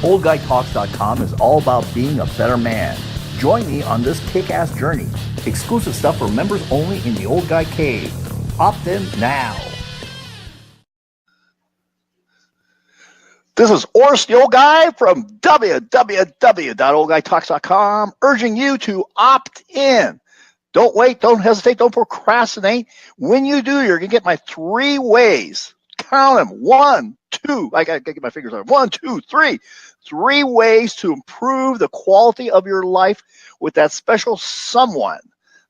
OldGuyTalks.com is all about being a better man. Join me on this kick-ass journey. Exclusive stuff for members only in the Old Guy Cave. Opt in now. This is Oris, the old guy from www.oldguytalks.com, urging you to opt in. Don't wait, don't hesitate, don't procrastinate. When you do, you're going to get my 3 ways. Count them. 1, 2. I got to get my fingers on it. 1, 2, 3. 3 ways to improve the quality of your life with that special someone.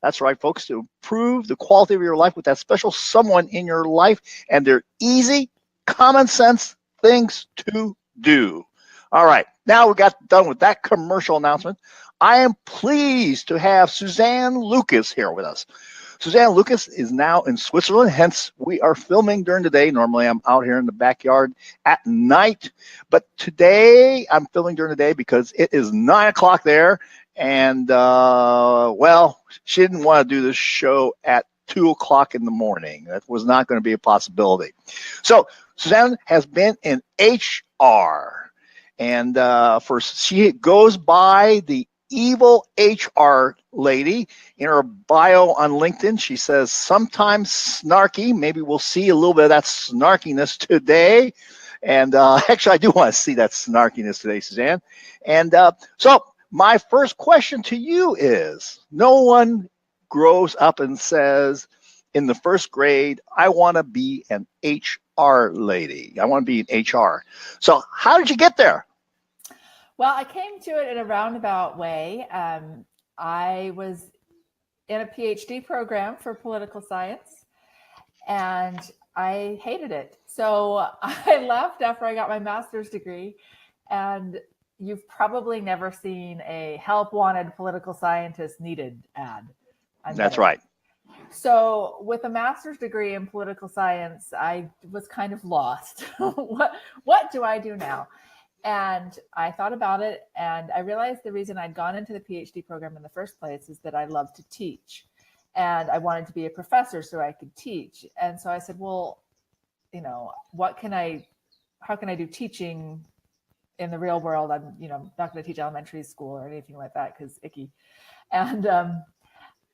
That's right, folks, to improve the quality of your life with that special someone in your life. And they're easy, common sense things to do. All right, now we got done with that commercial announcement. I am pleased to have Suzanne Lucas here with us. Suzanne Lucas is now in Switzerland, hence we are filming during the day. Normally I'm out here in the backyard at night, but today I'm filming during the day because it is 9 o'clock there, and well, she didn't want to do this show at 2 o'clock in the morning. That was not going to be a possibility. So Suzanne has been in HR, and she goes by the evil HR lady. In her bio on LinkedIn, she says, sometimes snarky. Maybe we'll see a little bit of that snarkiness today. And actually, I do want to see that snarkiness today, Suzanne. And so my first question to you is, no one grows up and says in the first grade, I want to be an HR lady. I want to be in HR. So how did you get there? Well, I came to it in a roundabout way. I was in a PhD program for political science, and I hated it. So I left after I got my master's degree, and you've probably never seen a help wanted political scientist needed ad. That's right. So with a master's degree in political science, I was kind of lost. What do I do now? And I thought about it, and I realized the reason I'd gone into the PhD program in the first place is that I love to teach, and I wanted to be a professor so I could teach. And so I said, well, you know, how can I do teaching in the real world? I'm, not going to teach elementary school or anything like that because icky. And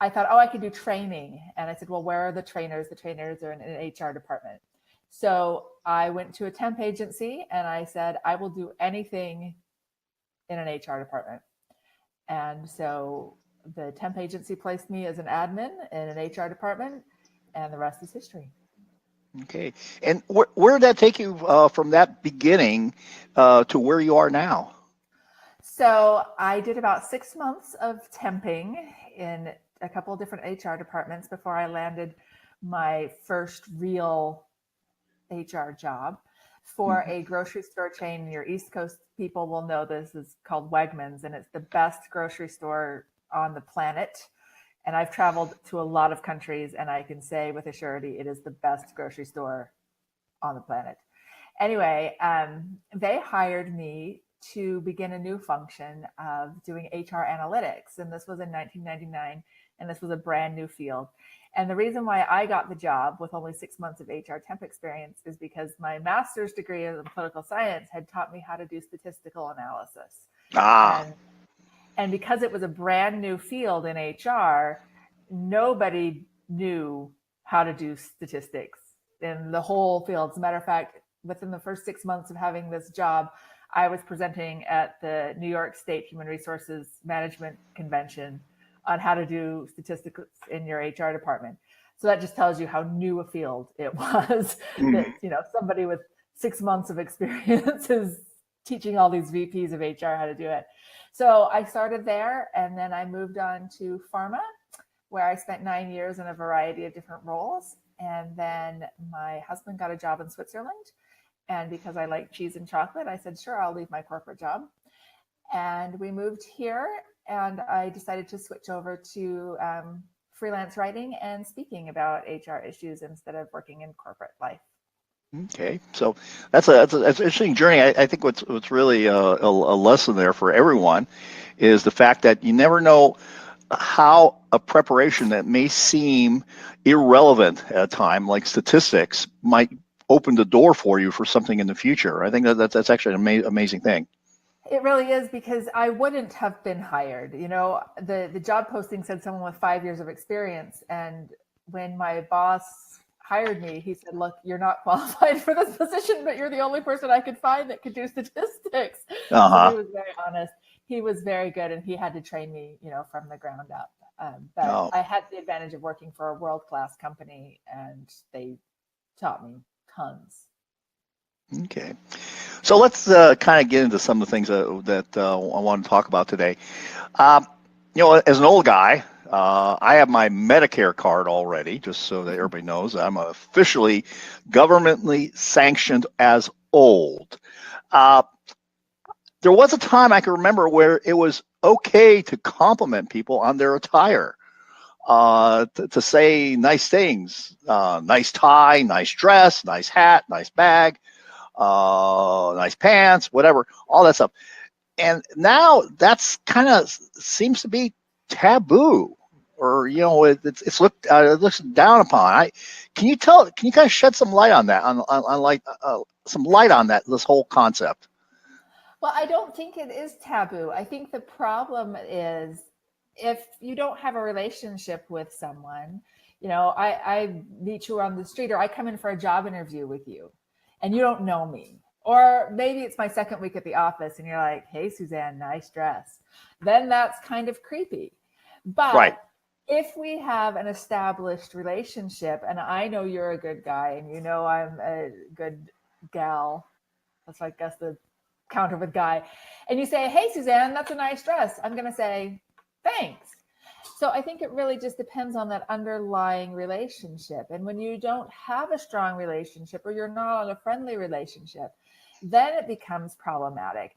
I thought, I could do training. And I said, well, where are the trainers? The trainers are in an HR department. So I went to a temp agency and I said, I will do anything in an HR department. And so the temp agency placed me as an admin in an HR department, and the rest is history. Okay. And where did that take you from that beginning to where you are now? So I did about 6 months of temping in a couple of different HR departments before I landed my first real HR job for a grocery store chain. Your East Coast people will know this is called Wegmans, and it's the best grocery store on the planet. And I've traveled to a lot of countries, and I can say with a surety it is the best grocery store on the planet. Anyway, they hired me to begin a new function of doing HR analytics, and this was in 1999, and this was a brand new field. And the reason why I got the job with only 6 months of HR temp experience is because my master's degree in political science had taught me how to do statistical analysis. And because it was a brand new field in HR, nobody knew how to do statistics in the whole field. As a matter of fact, within the first 6 months of having this job, I was presenting at the New York State Human Resources Management Convention on how to do statistics in your HR department. So that just tells you how new a field it was. That, somebody with 6 months of experience is teaching all these VPs of HR how to do it. So I started there, and then I moved on to pharma, where I spent 9 years in a variety of different roles. And then my husband got a job in Switzerland. And because I like cheese and chocolate, I said, sure, I'll leave my corporate job. And we moved here, and I decided to switch over to freelance writing and speaking about HR issues instead of working in corporate life. Okay, so that's an interesting journey. I think what's really a lesson there for everyone is the fact that you never know how a preparation that may seem irrelevant at a time, like statistics, might open the door for you for something in the future. I think that's actually an amazing thing. It really is, because I wouldn't have been hired. The job posting said someone with 5 years of experience. And when my boss hired me, he said, look, you're not qualified for this position, but you're the only person I could find that could do statistics. So he was very honest. He was very good, and he had to train me, from the ground up. But I had the advantage of working for a world-class company, and they taught me tons. Okay. So let's kind of get into some of the things that I want to talk about today. As an old guy, I have my Medicare card already, just so that everybody knows. I'm officially governmentally sanctioned as old. There was a time I can remember where it was okay to compliment people on their attire, to say nice things, nice tie, nice dress, nice hat, nice bag, nice pants, whatever, all that stuff. And now that's kind of seems to be taboo, or it's looked it looks down upon. Can you kind of shed some light on that, on like some light on that, this whole concept? Well, I don't think it is taboo. I think the problem is if you don't have a relationship with someone, I meet you on the street, or I come in for a job interview with you and you don't know me. Or maybe it's my second week at the office and you're like, hey, Suzanne, nice dress. Then that's kind of creepy. But right. If we have an established relationship and I know you're a good guy and I'm a good gal, that's I guess the counter with guy, and you say, hey, Suzanne, that's a nice dress, I'm going to say, thanks. So I think it really just depends on that underlying relationship. And when you don't have a strong relationship, or you're not on a friendly relationship, then it becomes problematic.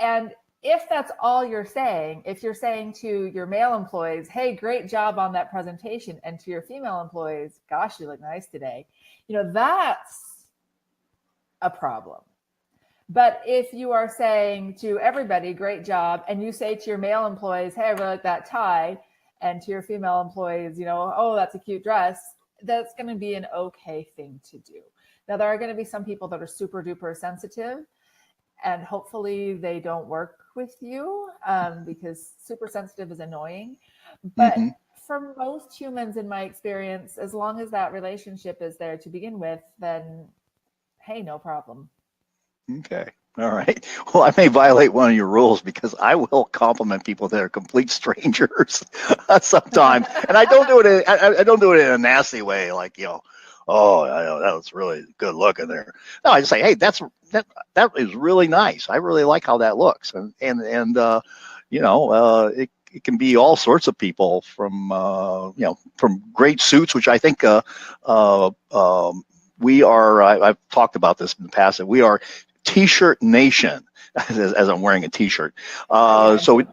And if that's all you're saying, if you're saying to your male employees, hey, great job on that presentation, and to your female employees, gosh, you look nice today, that's a problem. But if you are saying to everybody, great job, and you say to your male employees, hey, I really like that tie, and to your female employees, oh, that's a cute dress, that's going to be an okay thing to do. Now, there are going to be some people that are super duper sensitive, and hopefully they don't work with you, because super sensitive is annoying. But for most humans, in my experience, as long as that relationship is there to begin with, then hey, no problem. Okay. All right. Well, I may violate one of your rules because I will compliment people that are complete strangers sometimes, and I don't do it. I don't do it in a nasty way, like oh, that was really good looking there. No, I just say, hey, that is really nice. I really like how that looks, and it can be all sorts of people, from from great suits, which I think we are. I've talked about this in the past, that we are T-shirt nation, as I'm wearing a T-shirt. So we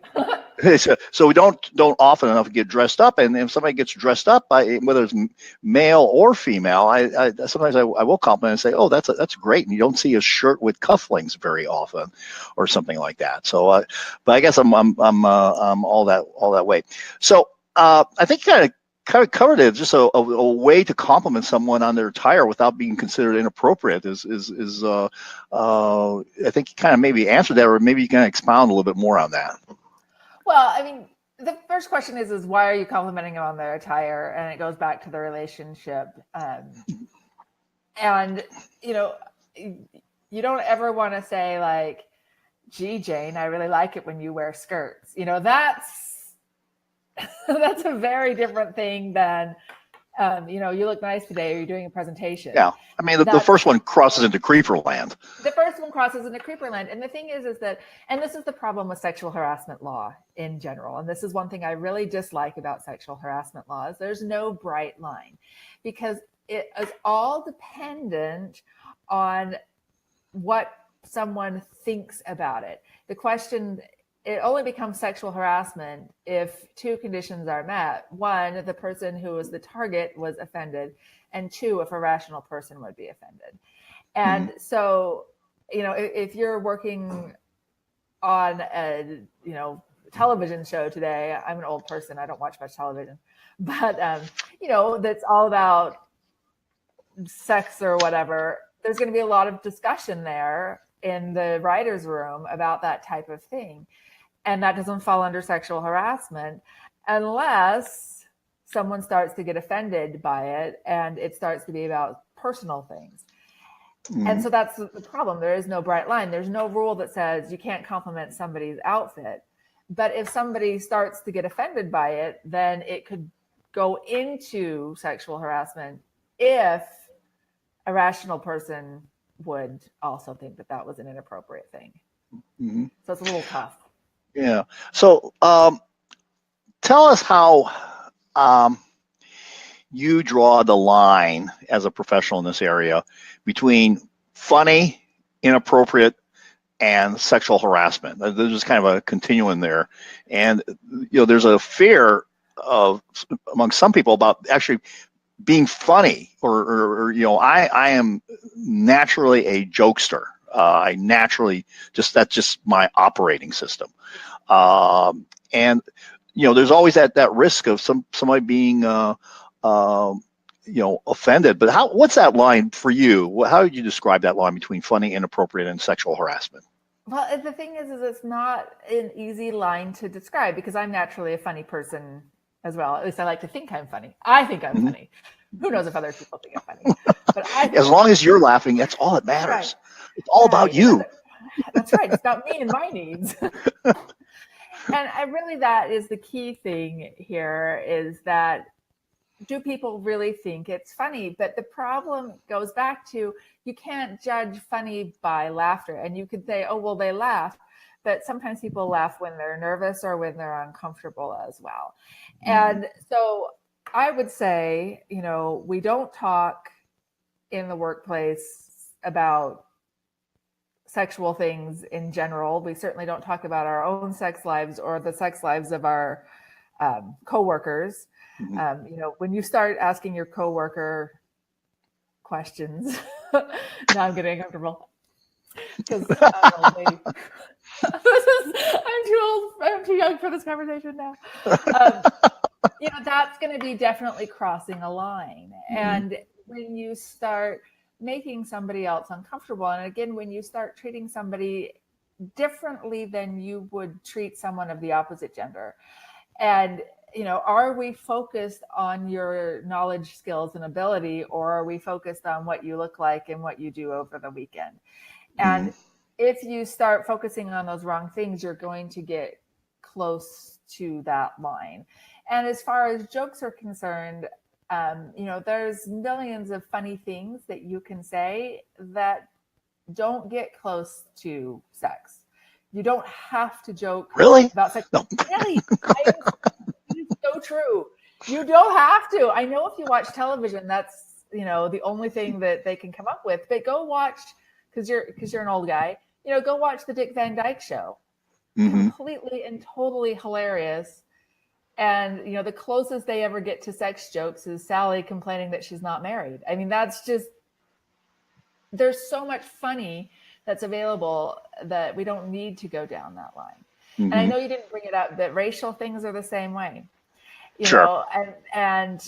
don't often enough get dressed up, and if somebody gets dressed up, whether it's male or female, I sometimes I will compliment and say, oh, that's great, and you don't see a shirt with cufflinks very often, or something like that. So, but I guess I'm all that way. So I think kind of covered it. Just a way to compliment someone on their attire without being considered inappropriate is I think you kind of maybe answered that, or maybe you can expound a little bit more on that. Well, I mean, the first question is why are you complimenting them on their attire? And it goes back to the relationship. And you don't ever want to say like, gee, Jane, I really like it when you wear skirts. That's a very different thing than, you look nice today, or you're doing a presentation. Yeah. I mean, the first one crosses into creeper land. The first one crosses into creeper land. And the thing is that, and this is the problem with sexual harassment law in general, and this is one thing I really dislike about sexual harassment laws, there's no bright line, because it is all dependent on what someone thinks about it. The question, it only becomes sexual harassment if two conditions are met. One, the person who was the target was offended, and two, if a rational person would be offended. And so, if you're working on a, television show today, I'm an old person, I don't watch much television, but, that's all about sex or whatever, there's going to be a lot of discussion there in the writer's room about that type of thing. And that doesn't fall under sexual harassment unless someone starts to get offended by it and it starts to be about personal things. And so that's the problem. There is no bright line. There's no rule that says you can't compliment somebody's outfit. But if somebody starts to get offended by it, then it could go into sexual harassment if a rational person would also think that that was an inappropriate thing. So it's a little tough. Yeah. So tell us how you draw the line as a professional in this area between funny, inappropriate, and sexual harassment. There's just kind of a continuum there. And, there's a fear of among some people about actually being funny or I am naturally a jokester. I naturally that's just my operating system. And there's always that risk of somebody being offended. But what's that line for you? How would you describe that line between funny, inappropriate, and sexual harassment? Well, the thing is it's not an easy line to describe because I'm naturally a funny person as well. At least I like to think I'm funny. I think I'm funny. Who knows if other people think I'm funny? But as long as you're laughing, that's all that matters. Right. It's all about you. That's right. It's about me and my needs. And really that is the key thing here is that do people really think it's funny? But the problem goes back to you can't judge funny by laughter. And you could say, oh, well, they laugh. But sometimes people laugh when they're nervous or when they're uncomfortable as well. And so I would say, we don't talk in the workplace about sexual things in general. We certainly don't talk about our own sex lives or the sex lives of our coworkers. When you start asking your coworker questions, now I'm getting uncomfortable because I'm too old. I'm too young for this conversation now. That's going to be definitely crossing a line. And when you start making somebody else uncomfortable, and again, when you start treating somebody differently than you would treat someone of the opposite gender, and are we focused on your knowledge, skills, and ability, or are we focused on what you look like and what you do over the weekend? And if you start focusing on those wrong things, you're going to get close to that line. And as far as jokes are concerned, there's millions of funny things that you can say that don't get close to sex. You don't have to joke about sex. No. Really? It's so true. You don't have to. I know if you watch television, that's, the only thing that they can come up with. But go watch, because you're an old guy, go watch the Dick Van Dyke Show. Completely and totally hilarious. And, the closest they ever get to sex jokes is Sally complaining that she's not married. I mean, that's just, there's so much funny that's available that we don't need to go down that line. And I know you didn't bring it up, but racial things are the same way, Sure. And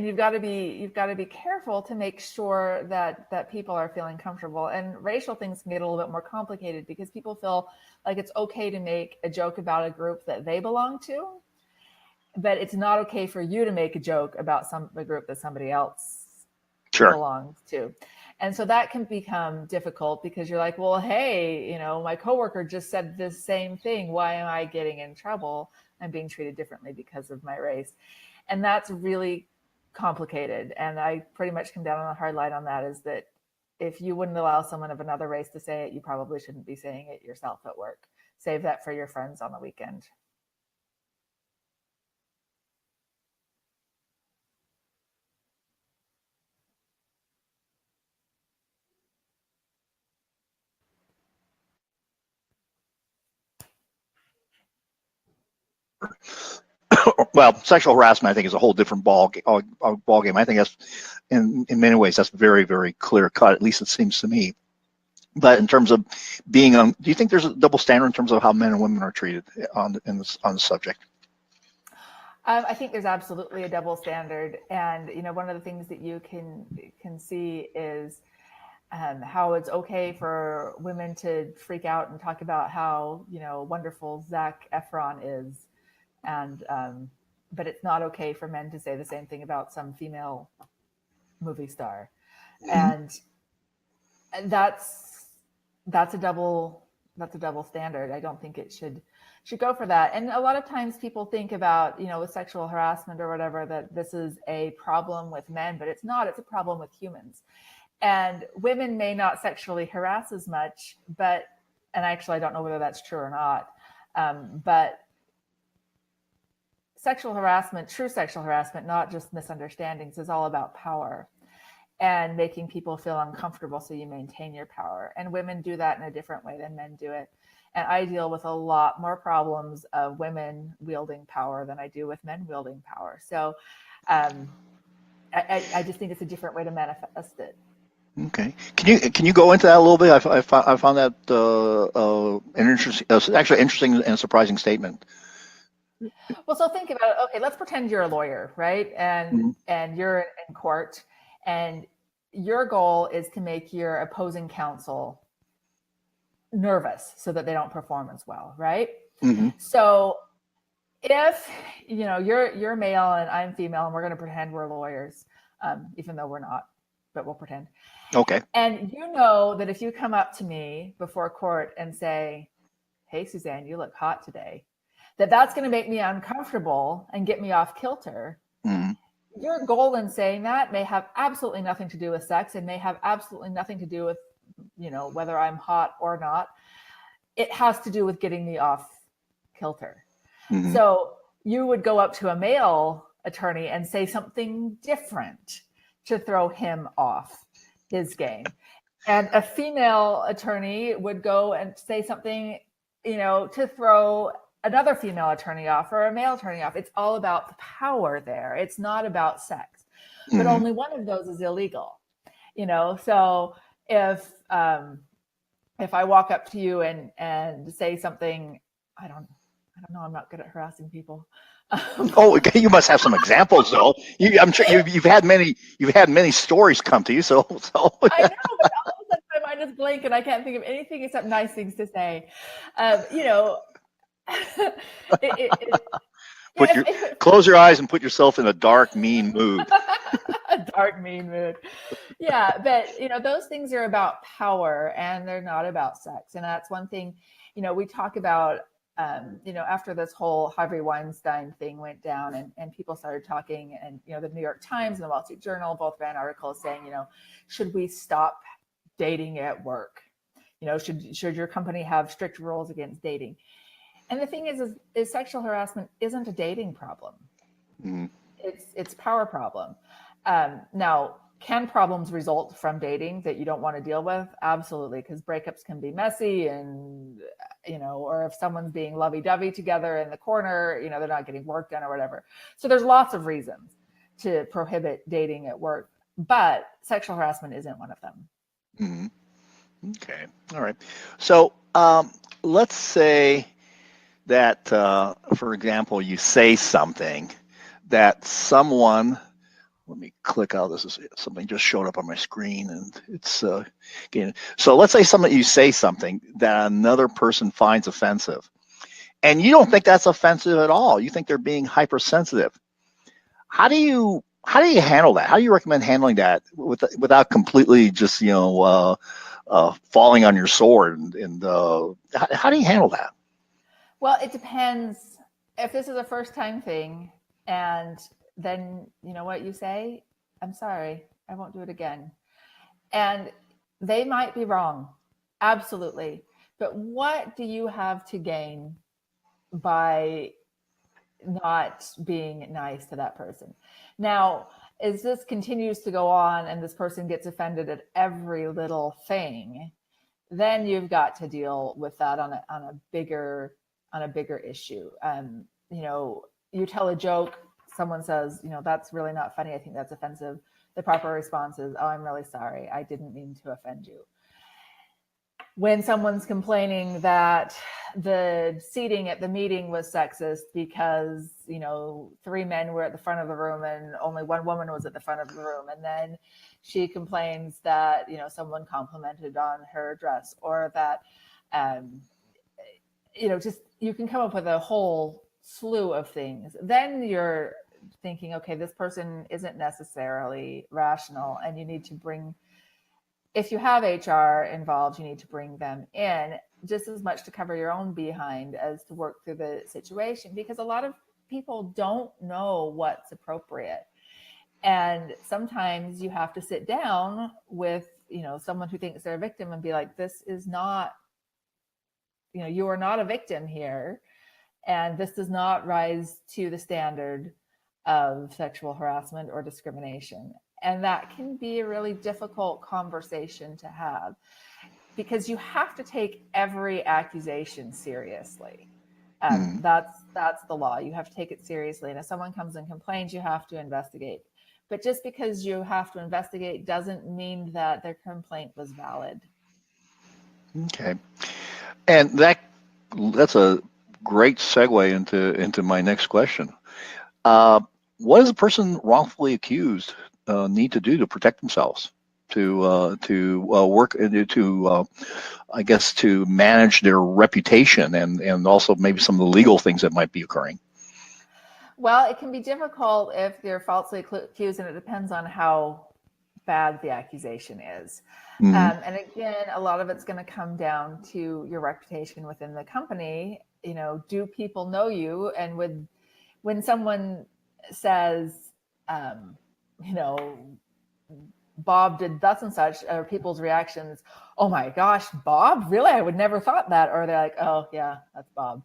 you've got to be careful to make sure that people are feeling comfortable. And racial things can get a little bit more complicated because people feel like it's okay to make a joke about a group that they belong to, but it's not okay for you to make a joke about a group that somebody else belongs to. And so that can become difficult because you're like, well, hey, my coworker just said this same thing. Why am I getting in trouble? I'm being treated differently because of my race. And that's really complicated. And I pretty much come down on a hard line on that is that if you wouldn't allow someone of another race to say it, you probably shouldn't be saying it yourself at work. Save that for your friends on the weekend. Well, sexual harassment, I think, is a whole different ball game. I think that's, in many ways, that's very, very clear cut. At least it seems to me. But in terms of being do you think there's a double standard in terms of how men and women are treated on the subject? I think there's absolutely a double standard, and one of the things that you can see is how it's okay for women to freak out and talk about how, wonderful Zac Efron is. And, but it's not okay for men to say the same thing about some female movie star. Mm-hmm. And that's a double standard. I don't think it should go for that. And a lot of times people think about, with sexual harassment or whatever, that this is a problem with men, but it's not. It's a problem with humans. And women may not sexually harass as much, and actually I don't know whether that's true or not, but true sexual harassment, not just misunderstandings, is all about power and making people feel uncomfortable so you maintain your power. And women do that in a different way than men do it. And I deal with a lot more problems of women wielding power than I do with men wielding power. So I just think it's a different way to manifest it. Okay. Can you go into that a little bit? I found that an interesting, actually interesting and surprising statement. Well, so think about it. Okay, let's pretend you're a lawyer, right? Mm-hmm. And you're in court, and your goal is to make your opposing counsel nervous so that they don't perform as well, right? Mm-hmm. So if you're male and I'm female, and we're going to pretend we're lawyers, even though we're not, but we'll pretend. Okay. And you know that if you come up to me before court and say, "Hey, Suzanne, you look hot today," that's going to make me uncomfortable and get me off kilter. Mm-hmm. Your goal in saying that may have absolutely nothing to do with sex. It may have absolutely nothing to do with, whether I'm hot or not. It has to do with getting me off kilter. Mm-hmm. So you would go up to a male attorney and say something different to throw him off his game. And a female attorney would go and say something, to throw another female attorney off or a male attorney off. It's all about the power there. It's not about sex. Mm-hmm. But only one of those is illegal. So if I walk up to you and say something, I don't know, I'm not good at harassing people. Oh, okay. You must have some examples, though. I'm sure you've had many stories come to you. So. I know, but all of a sudden my mind is blank and I can't think of anything except nice things to say. Close your eyes and put yourself in a dark, mean mood. A dark, mean mood. Yeah, but those things are about power and they're not about sex. And that's one thing, we talk about. After this whole Harvey Weinstein thing went down and people started talking, and the New York Times and the Wall Street Journal both ran articles saying, should we stop dating at work? Should your company have strict rules against dating? And the thing is sexual harassment isn't a dating problem. Mm-hmm. It's power problem. Now, can problems result from dating that you don't want to deal with? Absolutely, because breakups can be messy, and or if someone's being lovey-dovey together in the corner, they're not getting work done or whatever. So there's lots of reasons to prohibit dating at work, but sexual harassment isn't one of them. Mm-hmm. Okay, all right. So let's say that, for example, you say something that someone. Let me click out. This is something just showed up on my screen, and it's again. So let's say you say something that another person finds offensive, and you don't think that's offensive at all. You think they're being hypersensitive. How do you handle that? How do you recommend handling that without completely just falling on your sword? And how do you handle that? Well, it depends. If this is a first time thing, and then what you say, "I'm sorry, I won't do it again." And they might be wrong. Absolutely. But what do you have to gain by not being nice to that person? Now, as this continues to go on and this person gets offended at every little thing, then you've got to deal with that on a bigger issue. You tell a joke, someone says, "That's really not funny. I think that's offensive." The proper response is, "Oh, I'm really sorry. I didn't mean to offend you." when someone's complaining that the seating at the meeting was sexist because, 3 men were at the front of the room and only 1 woman was at the front of the room. And then she complains that, someone complimented on her dress, or that, just you can come up with a whole slew of things. Then you're thinking, okay, this person isn't necessarily rational, and you need to bring, if you have HR involved, you need to bring them in just as much to cover your own behind as to work through the situation, because a lot of people don't know what's appropriate. And sometimes you have to sit down with, someone who thinks they're a victim and be like, this is not, you are not a victim here. And this does not rise to the standard of sexual harassment or discrimination. And that can be a really difficult conversation to have, because you have to take every accusation seriously. That's the law. You have to take it seriously. And if someone comes and complains, you have to investigate. But just because you have to investigate doesn't mean that their complaint was valid. Okay. And that's a great segue into my next question. What does a person wrongfully accused need to do to protect themselves, to work, I guess, to manage their reputation, and also maybe some of the legal things that might be occurring? Well, it can be difficult if they're falsely accused, and it depends on how bad the accusation is. And again, a lot of it's going to come down to your reputation within the company. Do people know you? And when someone says, Bob did thus and such, or people's reactions, oh my gosh, Bob, really? I would never thought that. Or they're like, oh yeah, that's Bob.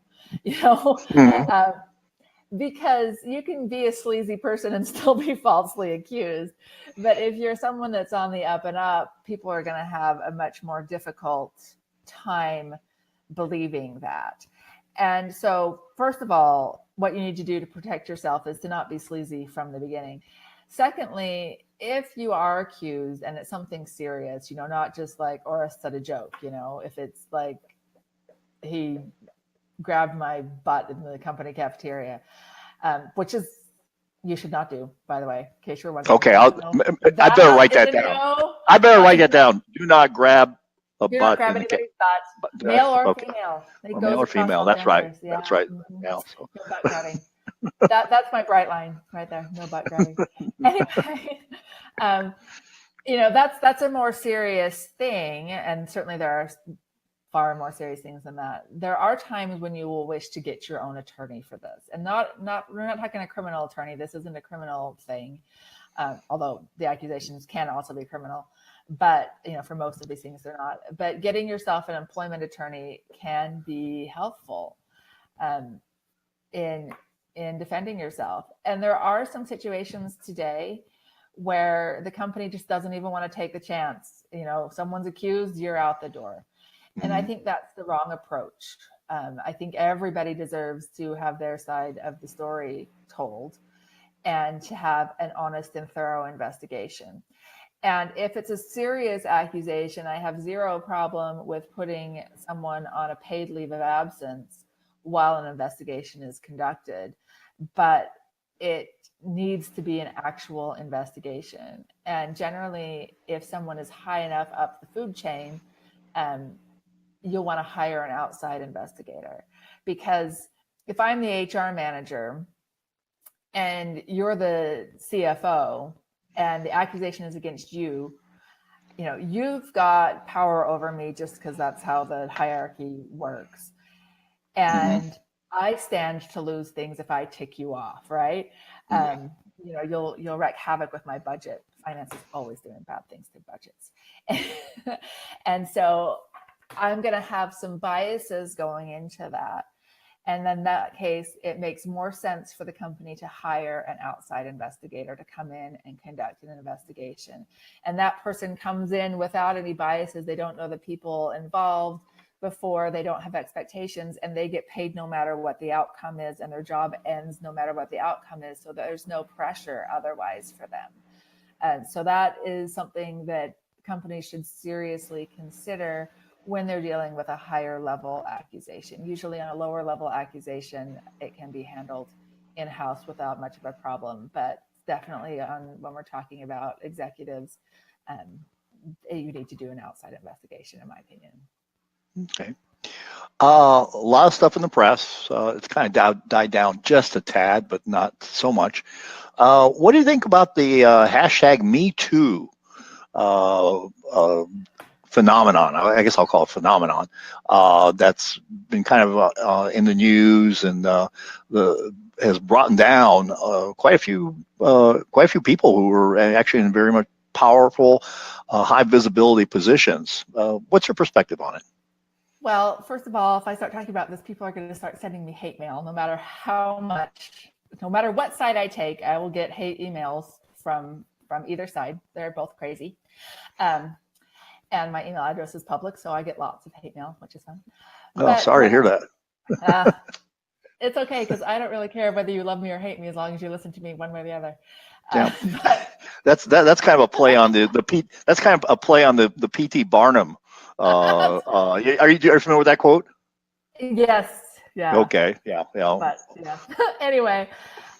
Because you can be a sleazy person and still be falsely accused. But if you're someone that's on the up and up, people are going to have a much more difficult time believing that. And so, first of all, what you need to do to protect yourself is to not be sleazy from the beginning. Secondly, if you are accused and it's something serious, not just like, or a joke, if it's like he grabbed my butt in the company cafeteria, which is, you should not do, by the way, in case you're wondering. Okay, I better write that down. I better write that down. Do not grab a do butt. Not grab anybody's butt, male or female. Or male or female. That's right. Yeah. That's right. No butt grabbing. That's my bright line right there. No butt grabbing. Anyway, that's a more serious thing, and certainly there are far more serious things than that. There are times when you will wish to get your own attorney for this, and we're not talking a criminal attorney. This isn't a criminal thing, although the accusations can also be criminal. But for most of these things, they're not. But getting yourself an employment attorney can be helpful in defending yourself. And there are some situations today where the company just doesn't even want to take the chance. Someone's accused, you're out the door. And I think that's the wrong approach. I think everybody deserves to have their side of the story told, and to have an honest and thorough investigation. And if it's a serious accusation, I have zero problem with putting someone on a paid leave of absence while an investigation is conducted. But it needs to be an actual investigation. And generally, if someone is high enough up the food chain, you'll want to hire an outside investigator. Because if I'm the HR manager and you're the CFO and the accusation is against you, you've got power over me just because that's how the hierarchy works. And I stand to lose things if I tick you off, right? You'll wreak havoc with my budget. Finance is always doing bad things to budgets. And so I'm going to have some biases going into that. And then in that case, it makes more sense for the company to hire an outside investigator to come in and conduct an investigation. And that person comes in without any biases. They don't know the people involved before, they don't have expectations, and they get paid no matter what the outcome is, and their job ends no matter what the outcome is. So there's no pressure otherwise for them. And so that is something that companies should seriously consider when they're dealing with a higher level accusation. Usually on a lower level accusation, it can be handled in-house without much of a problem, but definitely when we're talking about executives, you need to do an outside investigation, in my opinion. Okay. A lot of stuff in the press. It's kind of died down just a tad, but not so much. What do you think about the hashtag Me Too phenomenon? I guess I'll call it phenomenon. That's been kind of in the news and has brought down quite a few people who were actually in very much powerful, high visibility positions. What's your perspective on it? Well, first of all, if I start talking about this, people are going to start sending me hate mail. No matter what side I take, I will get hate emails from either side. They're both crazy. And my email address is public, so I get lots of hate mail, which is fun. Oh, but, sorry to hear that. It's okay, because I don't really care whether you love me or hate me as long as you listen to me one way or the other. Yeah. That's kind of a play on that's kind of a play on the P.T. Barnum. Are you familiar with that quote? Yes. Yeah. Okay. Yeah. But yeah. Anyway,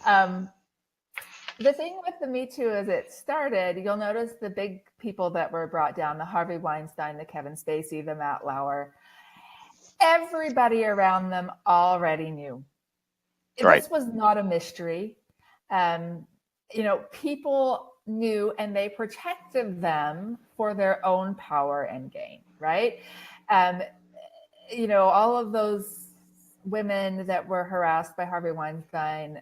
the thing with the Me Too as it started, you'll notice the big people that were brought down: the Harvey Weinstein, the Kevin Spacey, the Matt Lauer. Everybody around them already knew. Right. This was not a mystery. People knew, and they protected them for their own power and gain, right? All of those women that were harassed by Harvey Weinstein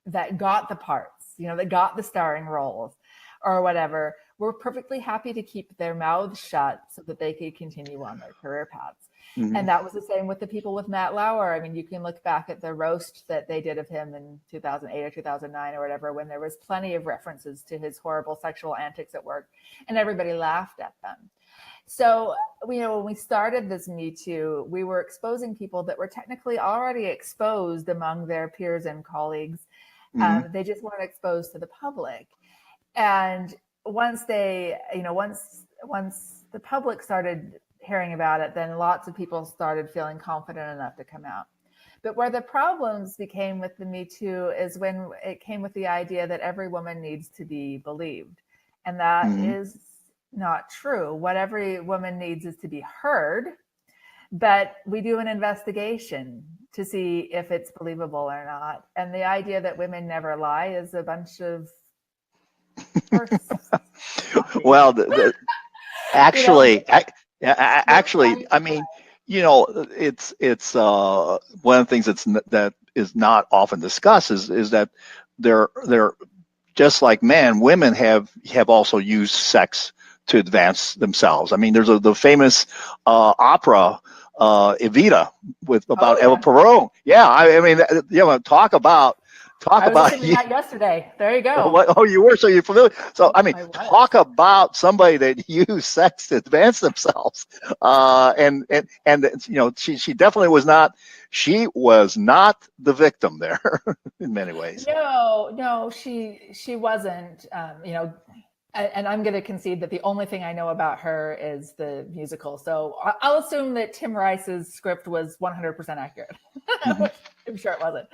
that got the parts, that got the starring roles or whatever, were perfectly happy to keep their mouths shut so that they could continue on their career paths. Mm-hmm. And that was the same with the people with Matt Lauer. I mean, you can look back at the roast that they did of him in 2008 or 2009 or whatever, when there was plenty of references to his horrible sexual antics at work, and everybody laughed at them. So, when we started this Me Too, we were exposing people that were technically already exposed among their peers and colleagues. Mm-hmm. They just weren't exposed to the public. And once once the public started hearing about it, then lots of people started feeling confident enough to come out. But where the problems became with the Me Too is when it came with the idea that every woman needs to be believed. And that mm-hmm. is not true. What every woman needs is to be heard, but we do an investigation to see if it's believable or not. And the idea that women never lie is a bunch of well, actually, I mean, it's one of the things that is not often discussed is that they're just like men. Women have also used sex to advance themselves. I mean, there's the famous opera Evita about Eva Peron. Yeah, I mean, talk about. I was listening to that yesterday. There you go. Oh, you were, so you're familiar. So I mean, talk about somebody that used sex to advance themselves. And she definitely was not. She was not the victim there in many ways. No, she wasn't. And I'm going to concede that the only thing I know about her is the musical. So I'll assume that Tim Rice's script was 100% accurate. Mm-hmm. I'm sure it wasn't.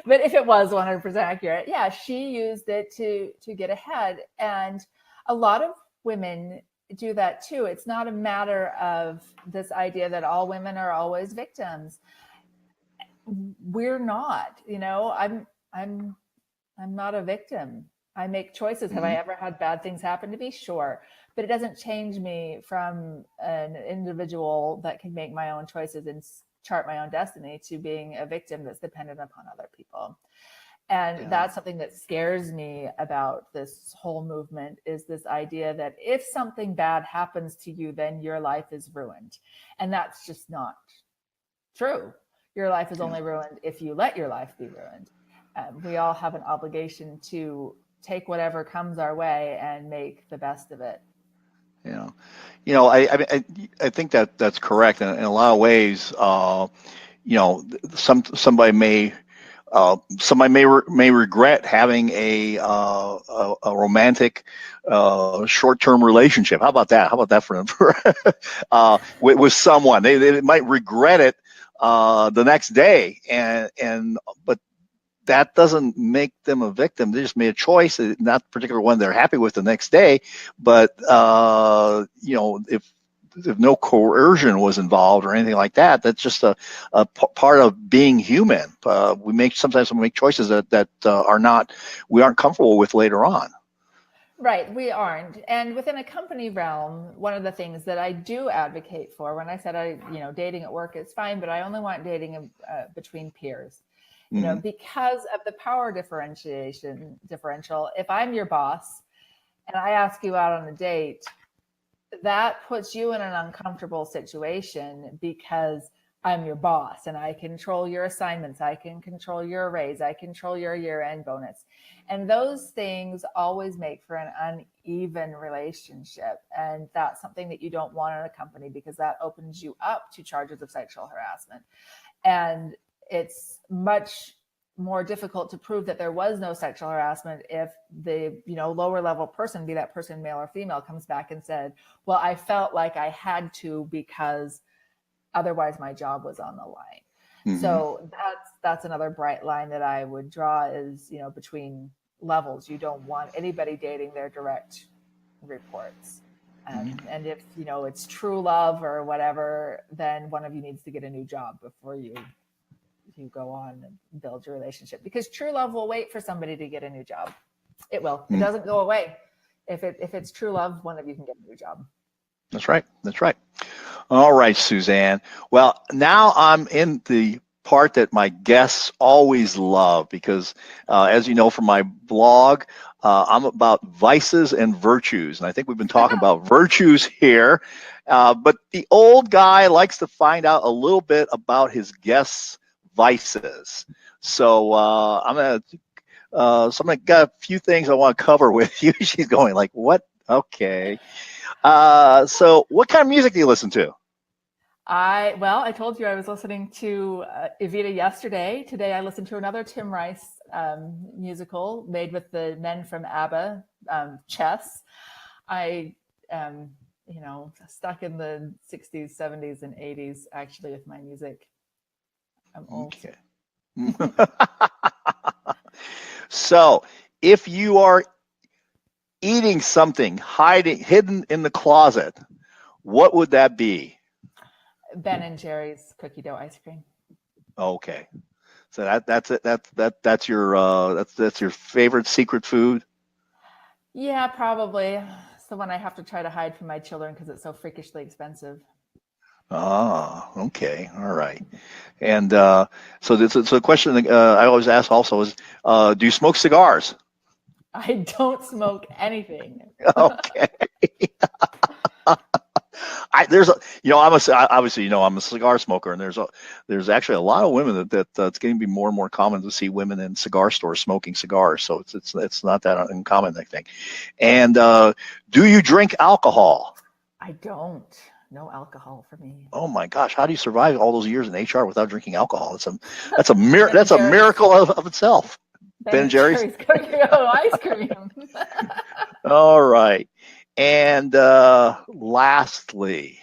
But if it was 100% accurate, yeah, she used it to get ahead. And a lot of women do that too. It's not a matter of this idea that all women are always victims. We're not, I'm not a victim. I make choices. Mm-hmm. Have I ever had bad things happen to me? Sure. But it doesn't change me from an individual that can make my own choices and chart my own destiny to being a victim that's dependent upon other people. And that's something that scares me about this whole movement, is this idea that if something bad happens to you, then your life is ruined. And that's just not true. Your life is only ruined if you let your life be ruined. We all have an obligation to take whatever comes our way and make the best of it. Yeah, I think that's correct in a lot of ways. Somebody may Somebody may regret having a romantic short-term relationship. How about that? How about that for with someone? They might regret it the next day, but that doesn't make them a victim. They just made a choice, not particular one they're happy with the next day. But if no coercion was involved or anything like that, that's just a part of being human. Sometimes we make choices that we aren't comfortable with later on. Right, we aren't. And within a company realm, one of the things that I do advocate for, when I said dating at work is fine, but I only want dating between peers. Because of the power differential, if I'm your boss and I ask you out on a date, that puts you in an uncomfortable situation because I'm your boss and I control your assignments. I can control your raise. I control your year-end bonus. And those things always make for an uneven relationship. And that's something that you don't want in a company, because that opens you up to charges of sexual harassment. And it's much more difficult to prove that there was no sexual harassment if the lower level person, be that person male or female, comes back and said, well, I felt like I had to because otherwise my job was on the line. Mm-hmm. So that's another bright line that I would draw is, between levels. You don't want anybody dating their direct reports. And if, it's true love or whatever, then one of you needs to get a new job before you go on and build your relationship, because true love will wait for somebody to get a new job. It will. It doesn't go away. If it's true love, one of you can get a new job. That's right. All right, Suzanne. Well, now I'm in the part that my guests always love, because as you know from my blog, I'm about vices and virtues. And I think we've been talking about virtues here. But the old guy likes to find out a little bit about his guests' vices. So I'm gonna got a few things I want to cover with you. She's going like, what? Okay. So what kind of music do you listen to? I told you I was listening to Evita yesterday. Today I listened to another Tim Rice musical made with the men from ABBA, Chess. I stuck in the 60s, 70s, and 80s actually with my music. I'm old. Okay. So if you are eating something hidden in the closet, what would that be? Ben and Jerry's cookie dough ice cream. Okay, so that's it. That's your favorite secret food. Yeah, probably. It's the one I have to try to hide from my children because it's so freakishly expensive. Ah, okay, all right. And so the question I always ask also is, do you smoke cigars? I don't smoke anything. Okay. I'm a cigar smoker, and there's actually a lot of women that it's going to be more and more common to see women in cigar stores smoking cigars. So it's not that uncommon, I think. And do you drink alcohol? I don't. No alcohol for me. Oh my gosh, how do you survive all those years in HR without drinking alcohol? That's a miracle of itself. Ben & Jerry's cookie dough ice cream. All right. And lastly,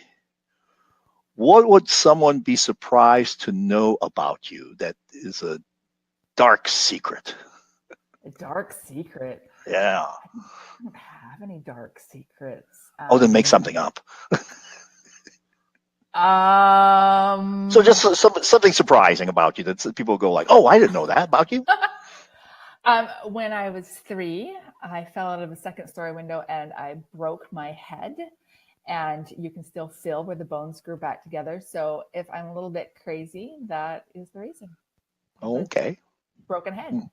what would someone be surprised to know about you that is a dark secret? A dark secret? Yeah. I don't have any dark secrets. Then make something up. So just something surprising about you that people go like, oh, I didn't know that about you. When I was 3, I fell out of a second-story window and I broke my head. And you can still feel where the bones grew back together. So if I'm a little bit crazy, that is the reason. Okay. Broken head.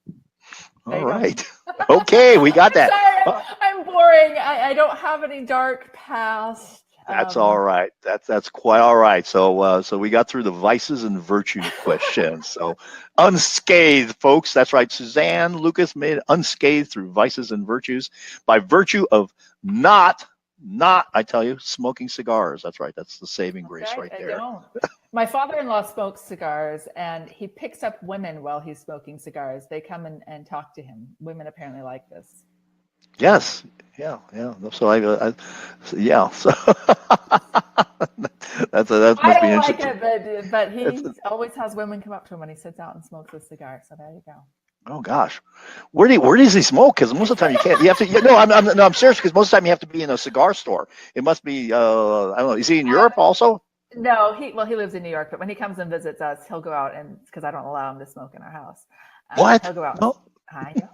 All right. Okay, we got that. Sorry, I'm boring. I don't have any dark past. That's all right. That's quite all right. So we got through the vices and virtues questions. So unscathed, folks. That's right. Suzanne Lucas made it unscathed through vices and virtues by virtue of not not, I tell you, smoking cigars. That's right. That's the saving grace right I there. don't. My father-in-law smokes cigars, and he picks up women while he's smoking cigars. They come and talk to him. Women apparently like this. Yes. Yeah. So yeah. So that must be I don't like interesting. it, but he always has women come up to him when he sits out and smokes a cigar. So there you go. Oh gosh, where does he smoke? Because most of the time you can't. You have to. No, I'm serious. Because most of the time you have to be in a cigar store. It must be. I don't know. Is he in Europe also? No, he lives in New York, but when he comes and visits us, he'll go out and because I don't allow him to smoke in our house. What? He'll go out. No. I know.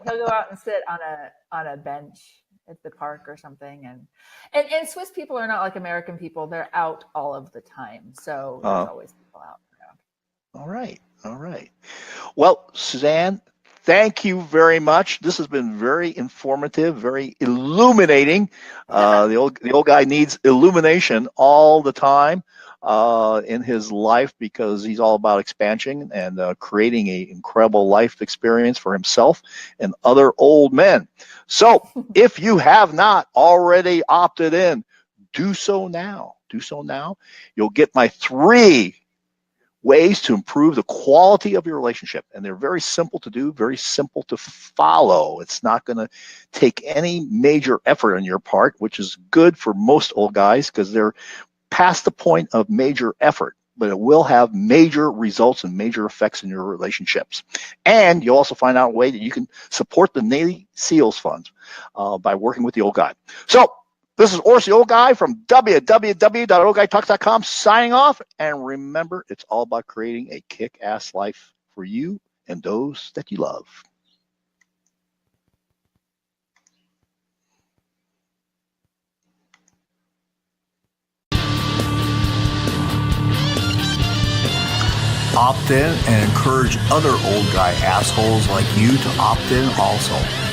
He'll go out and sit on a bench at the park or something, and Swiss people are not like American people. They're out all of the time, so there's always people out. All right. Well, Suzanne, thank you very much. This has been very informative, very illuminating. The old guy needs illumination all the time in his life because he's all about expansion and creating an incredible life experience for himself and other old men. So if you have not already opted in, do so now. You'll get my 3 ways to improve the quality of your relationship. And they're very simple to do, very simple to follow. It's not going to take any major effort on your part, which is good for most old guys because they're past the point of major effort. But it will have major results and major effects in your relationships. And you'll also find out a way that you can support the Navy SEALs Fund by working with the old guy. So this is Orsi Old Guy from www.oldguytalks.com signing off. And remember, it's all about creating a kick-ass life for you and those that you love. Opt in and encourage other old guy assholes like you to opt in also.